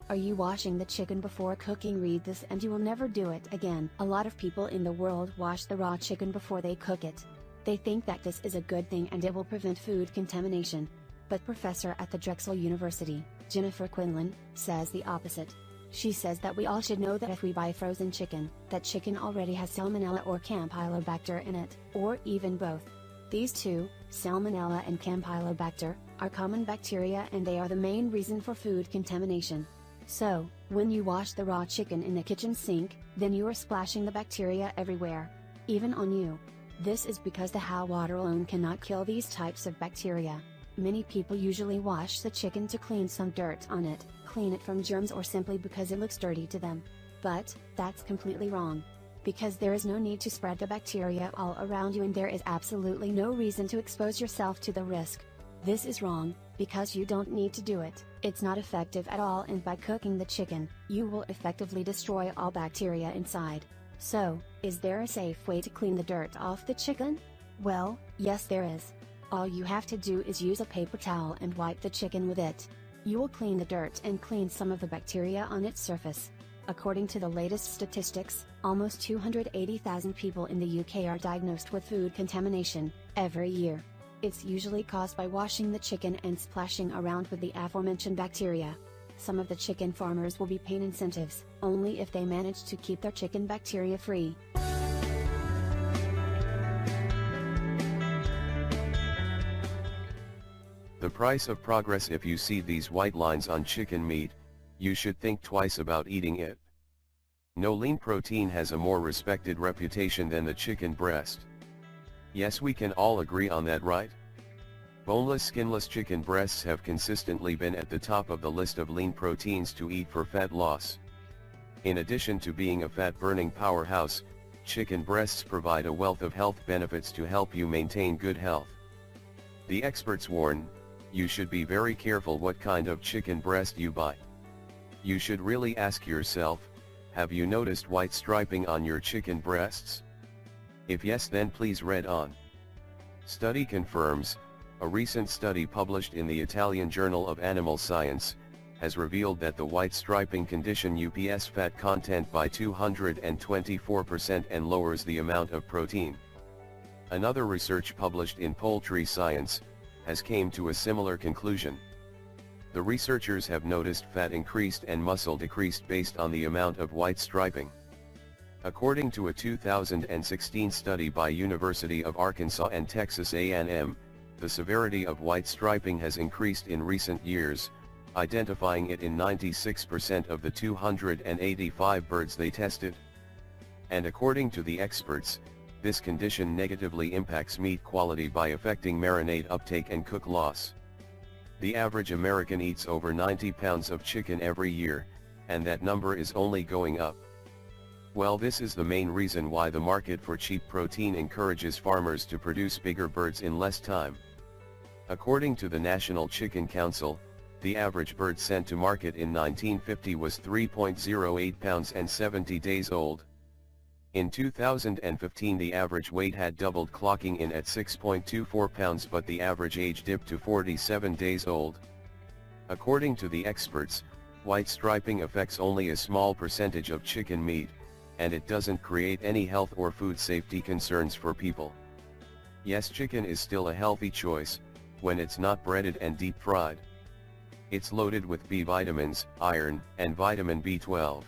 Are you washing the chicken before cooking? Read this and you will never do it again. A lot of people in the world wash the raw chicken before they cook it. They think that this is a good thing and it will prevent food contamination. But professor at the Drexel University, Jennifer Quinlan, says the opposite. She says that we all should know that if we buy frozen chicken, that chicken already has Salmonella or Campylobacter in it, or even both. These two, Salmonella and Campylobacter, are common bacteria and they are the main reason for food contamination. So, when you wash the raw chicken in the kitchen sink, then you are splashing the bacteria everywhere. Even on you. This is because the hot water alone cannot kill these types of bacteria. Many people usually wash the chicken to clean some dirt on it, clean it from germs, or simply because it looks dirty to them. But, that's completely wrong. Because there is no need to spread the bacteria all around you and there is absolutely no reason to expose yourself to the risk. This is wrong, because you don't need to do it. It's not effective at all, and by cooking the chicken, you will effectively destroy all bacteria inside. So, is there a safe way to clean the dirt off the chicken? Well, yes there is. All you have to do is use a paper towel and wipe the chicken with it. You will clean the dirt and clean some of the bacteria on its surface. According to the latest statistics, almost 280,000 people in the UK are diagnosed with food contamination every year. It's usually caused by washing the chicken and splashing around with the aforementioned bacteria. Some of the chicken farmers will be paid incentives, only if they manage to keep their chicken bacteria free. The price of progress. If you see these white lines on chicken meat, you should think twice about eating it. No lean protein has a more respected reputation than the chicken breast. Yes, we can all agree on that, right? Boneless, skinless chicken breasts have consistently been at the top of the list of lean proteins to eat for fat loss. In addition to being a fat-burning powerhouse, chicken breasts provide a wealth of health benefits to help you maintain good health. The experts warn, you should be very careful what kind of chicken breast you buy. You should really ask yourself, have you noticed white striping on your chicken breasts? If yes, then please read on. Study confirms. A recent study published in the Italian Journal of Animal Science has revealed that the white striping condition UPS fat content by 224% and lowers the amount of protein. Another research published in Poultry Science has came to a similar conclusion. The researchers have noticed fat increased and muscle decreased based on the amount of white striping. According to a 2016 study by University of Arkansas and Texas A&M, the severity of white striping has increased in recent years, identifying it in 96% of the 285 birds they tested. And according to the experts, this condition negatively impacts meat quality by affecting marinade uptake and cook loss. The average American eats over 90 pounds of chicken every year, and that number is only going up. Well, this is the main reason why the market for cheap protein encourages farmers to produce bigger birds in less time. According to the National Chicken Council, the average bird sent to market in 1950 was 3.08 pounds and 70 days old. In 2015 the average weight had doubled, clocking in at 6.24 pounds, but the average age dipped to 47 days old. According to the experts, white striping affects only a small percentage of chicken meat, and it doesn't create any health or food safety concerns for people. Yes, chicken is still a healthy choice, when it's not breaded and deep fried. It's loaded with B vitamins, iron, and vitamin B12.